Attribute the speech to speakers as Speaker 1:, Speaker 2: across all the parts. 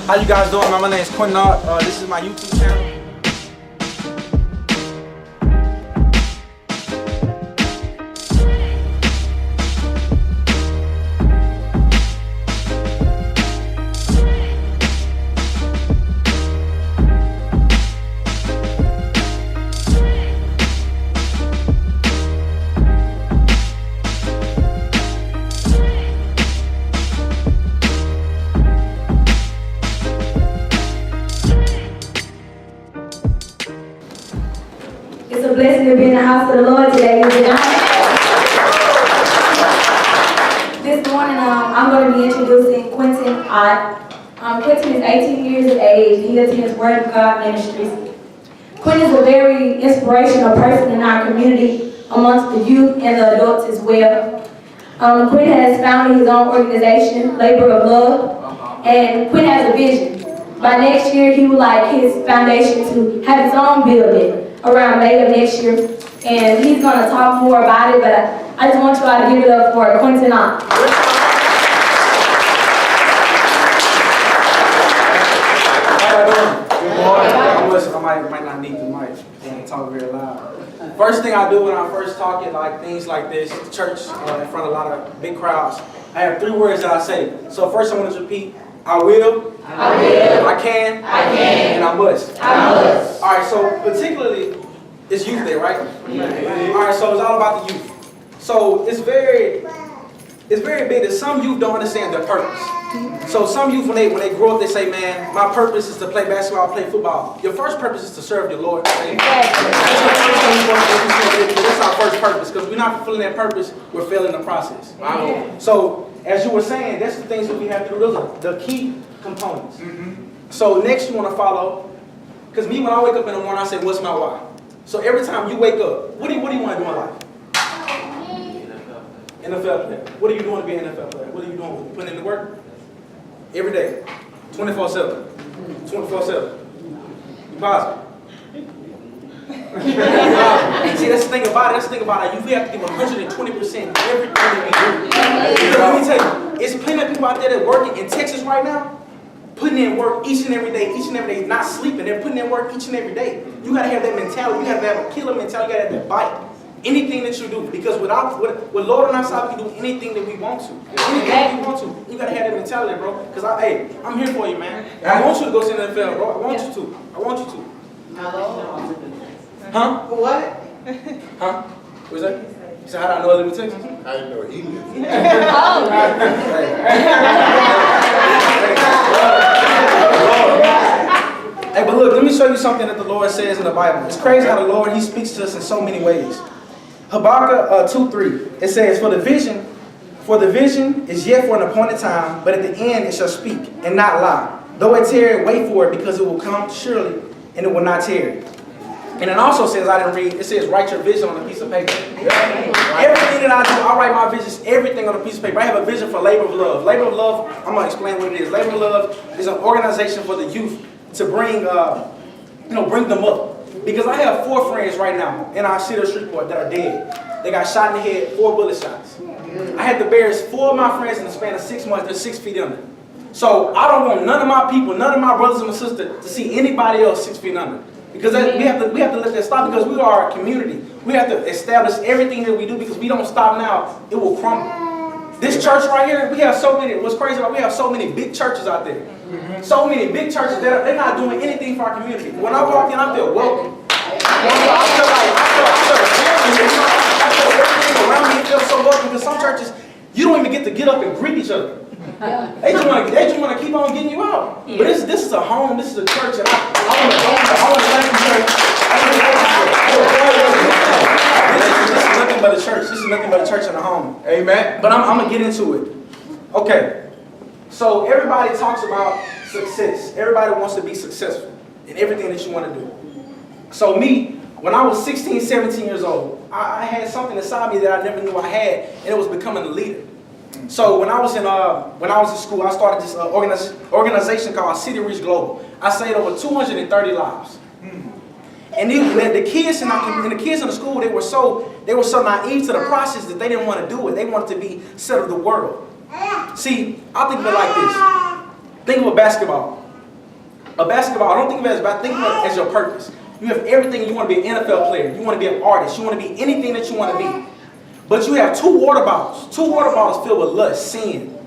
Speaker 1: How you guys doing? My name is Quentin. This is my YouTube channel.
Speaker 2: It's a blessing to be in the house of the Lord today. This morning, I'm going to be introducing Quentin Ott. Quentin is 18 years of age. He attends Word of God Ministries. Quentin is a very inspirational person in our community, amongst the youth and the adults as well. Quentin has founded his own organization, Labor of Love, and Quentin has a vision. By next year, he would like his foundation to have its own building around May of next year, and he's going to talk more about it, but I just want you all to give it up for Quentin Ott.
Speaker 1: I might not need the mic and talk very loud. First thing I do when I first talk at like things like this, church, in front of a lot of big crowds, I have 3 words that I say. So first I want to repeat, I will, I can, and I must. All right, so particularly, it's youth there, right? All right, so it's all about the youth. So it's very big that some youth don't understand their purpose. So some youth, when they grow up, they say, man, my purpose is to play basketball, play football. Your first purpose is to serve your Lord. That's our first purpose, because we're not fulfilling that purpose, we're failing the process. So as you were saying, that's the things that we have to do. Those are the key components. So next you want to follow, because me, when I wake up in the morning, I say, what's my why? So every time you wake up, what do you want to do in life? NFL player. What are you doing to be an NFL player? What are you doing? You putting in the work? Every day. 24/7. 24/7. You positive. See, that's the thing about it. You have to give 120% everything that we do. Let me tell you, it's plenty of people out there that working in Texas right now, putting in work each and every day, not sleeping. They're putting in work each and every day. You gotta have that mentality. You gotta have a killer mentality. You gotta have that bite. Anything that you do, because with Lord on our side, we can do anything that we want to. Anything that we want to. You gotta have that mentality, bro. Because I'm here for you, man. I want you to go to the NFL, bro. I want you to. Huh?
Speaker 3: What?
Speaker 1: Huh? What's that? You said, how do I know I live in Texas?
Speaker 3: I didn't know he lived.
Speaker 1: Hey, but look, let me show you something that the Lord says in the Bible. It's crazy how the Lord, He speaks to us in so many ways. Habakkuk 2:3, it says, For the vision is yet for an appointed time, but at the end it shall speak and not lie. Though it tarry, wait for it, because it will come surely, and it will not tarry. And it also says, I didn't read, it says, write your vision on a piece of paper. Everything that I do, I write my visions, everything on a piece of paper. I have a vision for Labor of Love. Labor of Love, I'm going to explain what it is. Labor of Love is an organization for the youth to bring them up. Because I have 4 friends right now in our city of Shreveport that are dead. They got shot in the head, 4 bullet shots. I had to bury 4 of my friends in the span of 6 months. They're 6 feet under. So I don't want none of my people, none of my brothers and my sisters to see anybody else 6 feet under. Because we have to let that stop, because we are a community. We have to establish everything that we do, because we don't stop now, it will crumble. This church right here, we have so many, what's crazy about, we have so many big churches out there. So many big churches that they're not doing anything for our community. When I walk in, I feel welcome. I feel everything around me feels so welcome, because some churches, you don't even get up and greet each other. They just want to keep on getting you out. But this is a home, this is a church, and I want to let you church. This is nothing but a church. This is nothing but a church and a home.
Speaker 3: Amen.
Speaker 1: But I'm going to get into it. Okay. So everybody talks about success. Everybody wants to be successful in everything that you want to do. So me, when I was 16, 17 years old, I had something inside me that I never knew I had, and it was becoming a leader. So when I was in school, I started this organization called City Reach Global. I saved over 230 lives. And the kids in the school, they were so naive to the process that they didn't want to do it. They wanted to be set of the world. See, I think of it like this. Think of a basketball. A basketball, don't think of it as about, think of it as your purpose. You have everything. You want to be an NFL player. You want to be an artist. You want to be anything that you want to be. But you have 2 water bottles. 2 water bottles filled with lust, sin.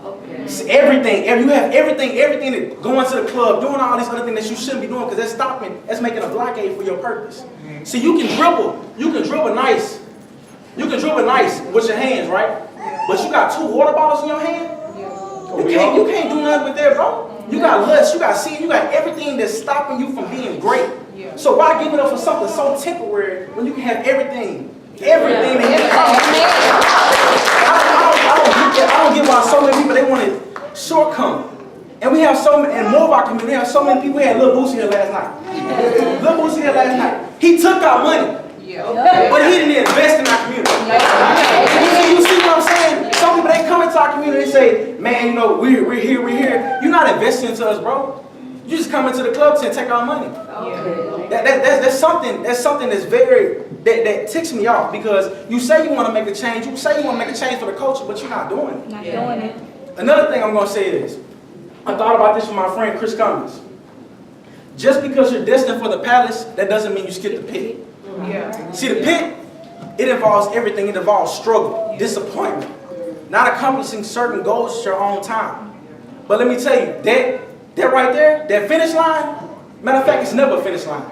Speaker 1: Okay. It's everything. You have everything that going to the club, doing all these other things that you shouldn't be doing because that's stopping. That's making a blockade for your purpose. See, you can dribble. You can dribble nice. You can dribble nice with your hands, right? But you got 2 water bottles in your hand. You can't do nothing with that, bro. You got lust, you got sin, you got everything that's stopping you from being great. So why give it up for something so temporary when you can have everything? Everything that I don't get why so many people, they want to shortcome. And we have so many, and more of our community, we have so many people. We had Lil Boosie here last night. Lil Boosie here last night. He took our money. But he didn't invest in our community. You see what I'm saying? Some people, they come into our community and say, man, you know, we're here. You're not investing into us, bro. You just come into the club to take our money. That's something that's very, that ticks me off because you say you want to make a change. You say you want to make a change for the culture, but you're not doing it.
Speaker 2: Not doing it.
Speaker 1: Another thing I'm going to say is, I thought about this with my friend Chris Cummins. Just because you're destined for the palace, that doesn't mean you skip the pit. See, the pit, it involves everything. It involves struggle, disappointment, not accomplishing certain goals at your own time. But let me tell you, that right there, that finish line, matter of fact, it's never a finish line.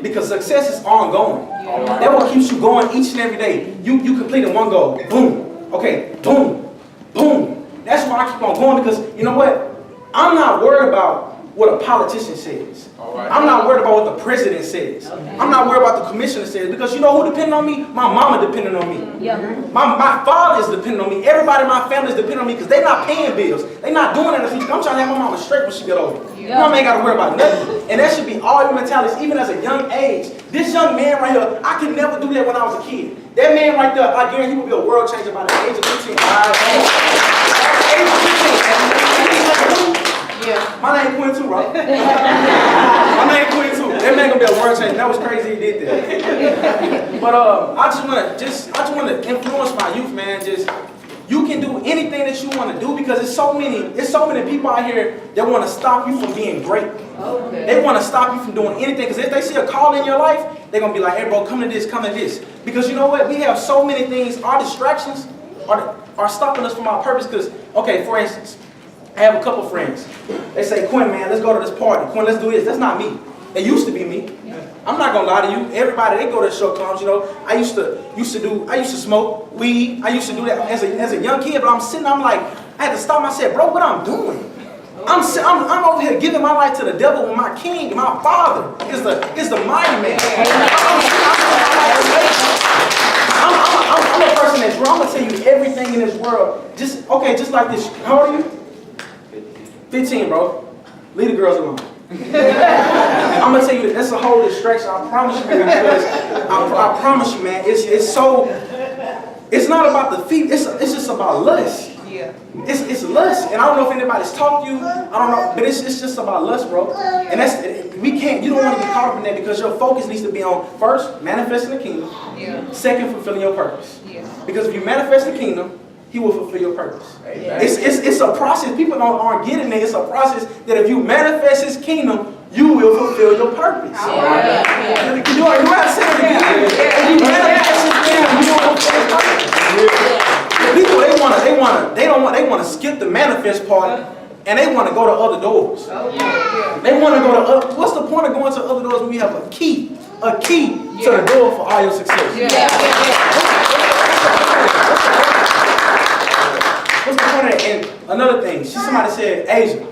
Speaker 1: Because success is ongoing. That what keeps you going each and every day. You completed one goal, boom. Okay, boom, boom. That's why I keep on going because, you know what? I'm not worried about what a politician says. I'm not worried about what the president says. I'm not worried about the commissioner says because you know who depending on me? My mama depending on me. My father is depending on me. Everybody in my family is depending on me because they're not paying bills. They're not doing anything. I'm trying to have my mama straight when she get older. Mama ain't got to worry about nothing. And that should be all your mentalities, even as a young age. This young man right here, I could never do that when I was a kid. That man right there, I guarantee he will be a world changer by the age of 15. My name Quinn too, bro. My name Quinn too. That man gonna be a world changer. That was crazy he did that. But I just want to influence my youth, man. Just you can do anything that you want to do because there's so many people out here that want to stop you from being great. They want to stop you from doing anything because if they see a call in your life, they're gonna be like, hey, bro, come to this, come to this. Because you know what? We have so many things. Our distractions are stopping us from our purpose. Because okay, for instance. I have a couple friends. They say, Quinn, man, let's go to this party. Quinn, let's do this. That's not me. It used to be me. I'm not gonna lie to you. Everybody, they go to shortcomings, you know. I used to smoke weed. I used to do that as a young kid, but I'm like, I had to stop myself, bro, what I'm doing? I'm over here giving my life to the devil when my king, my father is the mighty man. I'm a person that's real. I'm gonna tell you everything in this world. Just like this. How old are you? 15, bro. Leave the girls alone. I'm gonna tell you that's a whole distraction. I promise you, because I promise you, man. It's not about the feet. It's just about lust. It's lust, and I don't know if anybody's taught you. I don't know, but it's just about lust, bro. And you don't want to get caught up in that because your focus needs to be on first manifesting the kingdom, second fulfilling your purpose. Because if you manifest the kingdom, He will fulfill your purpose. It's a process. People aren't getting it. It's a process that if you manifest His kingdom, you will fulfill your purpose. You have to say it again. If you manifest His kingdom, you will fulfill your purpose. People, they want to skip the manifest part and they want to go to other doors. They want to go to other. What's the point of going to other doors when we have a key to the door for all your success? What's the point of that? And another thing, somebody said, Asia.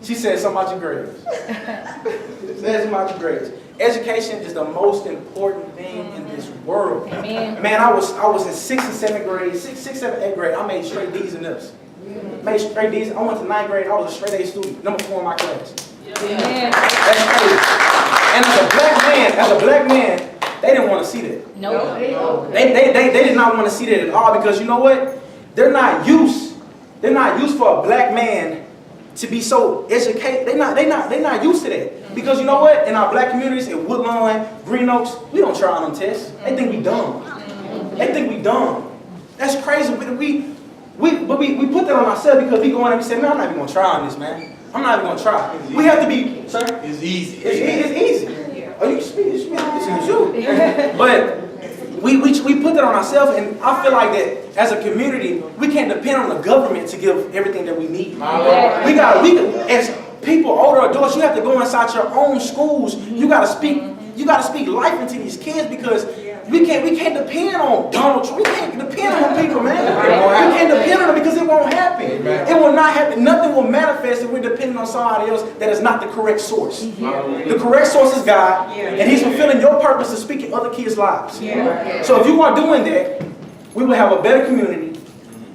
Speaker 1: She said something about your grades. Said something about your grades. Education is the most important thing in this world. Man, I was in 6th and 7th grade, 6th, 7th, 8th grade. I made straight D's in this. Made straight D's. I went to 9th grade. I was a straight A student, number 4 in my class. That's crazy. And as a black man, they didn't want to see that.
Speaker 2: No.
Speaker 1: They did not want to see that at all because you know what? They're not used for a black man to be so educated. They're not used to that. Because you know what? In our black communities, in Woodlawn, Green Oaks, we don't try on them tests. They think we dumb. That's crazy. But we put that on ourselves because we go in and we say, man, I'm not even gonna try on this, man. I'm not even gonna try. We have to be, sir.
Speaker 3: It's easy.
Speaker 1: It's easy. Oh, you can speak. It's you. But we put that on ourselves, and I feel like that as a community, we can't depend on the government to give everything that we need. We as people, older adults, you have to go inside your own schools. You gotta speak life into these kids, because we can't depend on Donald Trump. We can't depend on people, man. We can't depend on them, because it won't happen. It will not happen. Nothing will manifest if we're depending on somebody else that is not the correct source. The correct source is God, and He's fulfilling your purpose to speak in other kids' lives. So if you are doing that, we will have a better community.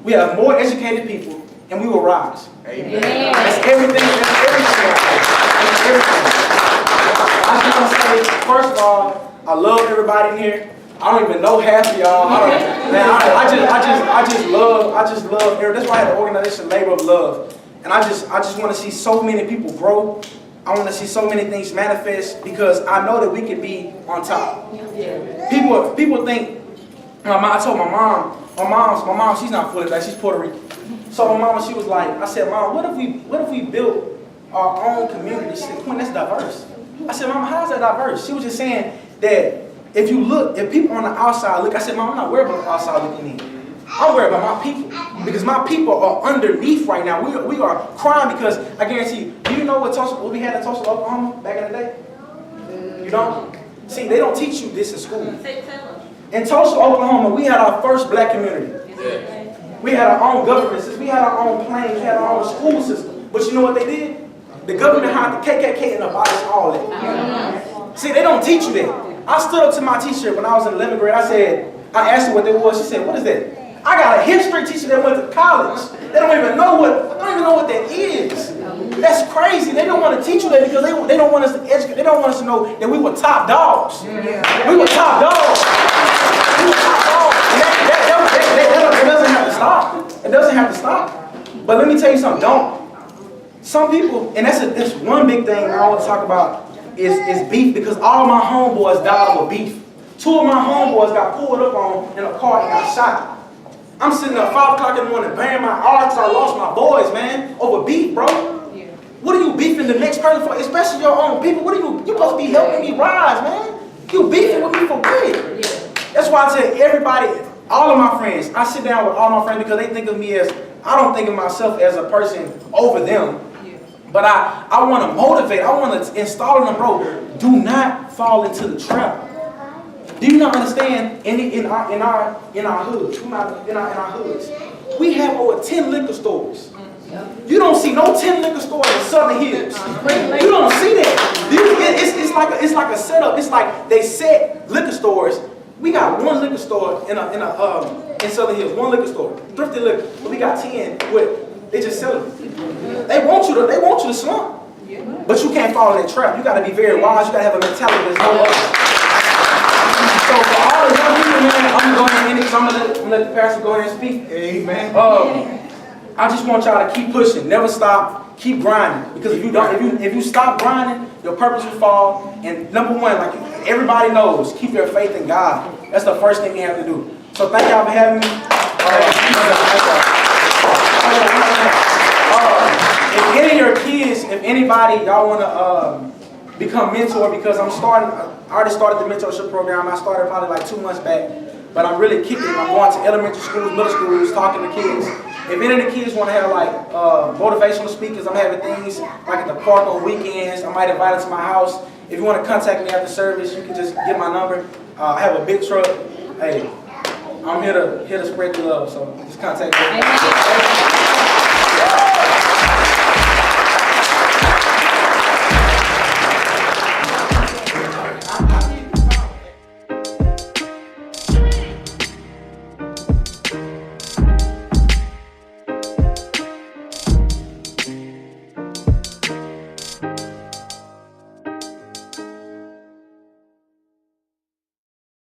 Speaker 1: We have more educated people, and we will rise.
Speaker 3: Amen.
Speaker 1: That's everything. That's everything. That's everything. I just want to say, first of all, I love everybody in here. I don't even know half of y'all. I just love everybody. That's why I had the organization Labor of Love. And I just want to see so many people grow. I want to see so many things manifest, because I know that we can be on top. People think, I told my mom, she's not fully black, she's Puerto Rican. So my mama, she was like, I said, Mom, what if we built our own community? She said, Quinn, that's diverse. I said, Mama, how is that diverse? She was just saying that if people on the outside look, I said, Mom, I'm not worried about the outside looking in. I'm worried about my people, because my people are underneath right now. We are crying, because I guarantee you, do you know what we had in Tulsa, Oklahoma back in the day? You don't? See, they don't teach you this in school. In Tulsa, Oklahoma, we had our first black community. We had our own government system. We had our own planes. We had our own school system. But you know what they did? The government hired the KKK and abolished all that. See, they don't teach you that. I stood up to my teacher when I was in 11th grade. I asked her what that was. She said, "What is that?" I got a history teacher that went to college. They don't even know what that is. That's crazy. They don't want to teach you that, because they don't want us to educate. They don't want us to know that we were top dogs. We were top dogs. We were top dogs. It doesn't have to stop. It doesn't have to stop. But let me tell you something. Some people, and that's one big thing I want to talk about is beef, because all my homeboys died over beef. 2 of my homeboys got pulled up on in a car and got shot. I'm sitting up 5 o'clock in the morning bearing my arms. I lost my boys, man, over beef, bro. What are you beefing the next person for? Especially your own people. What are you supposed to be helping me rise, man? You beefing with me for good. That's why I tell everybody, all of my friends, I sit down with all my friends, because they think of me as, I don't think of myself as a person over them. But I want to motivate. I want to install in them, bro. Do not fall into the trap. Do you not understand? In our hoods, in our hoods, we have over 10 liquor stores. You don't see no 10 liquor stores in Southern Hills. You don't see that. It's like a setup. It's like they set liquor stores. We got 1 liquor store in Southern Hills. 1 liquor store, thrifty liquor. But we got 10 they just sell it. They want you to slump. But you can't fall in that trap. You got to be very wise. You got to have a mentality that's no other. So for all the young people, man, I'm going to end it, because I'm going to let the pastor go ahead and speak. Amen. I just want y'all to keep pushing. Never stop. Keep grinding. Because if you stop grinding, your purpose will fall. And number 1, like everybody knows, keep your faith in God. That's the first thing you have to do. So thank y'all for having me. If any of your kids, if anybody, y'all want to become mentor, because I already started the mentorship program. I started probably like 2 months back, but I'm really kicking. I'm going to elementary schools, middle schools, talking to kids. If any of the kids want to have like motivational speakers, I'm having things like at the park on weekends. I might invite them to my house. If you want to contact me after service, you can just get my number. I have a big truck. Hey, I'm here to spread the love, so just contact me.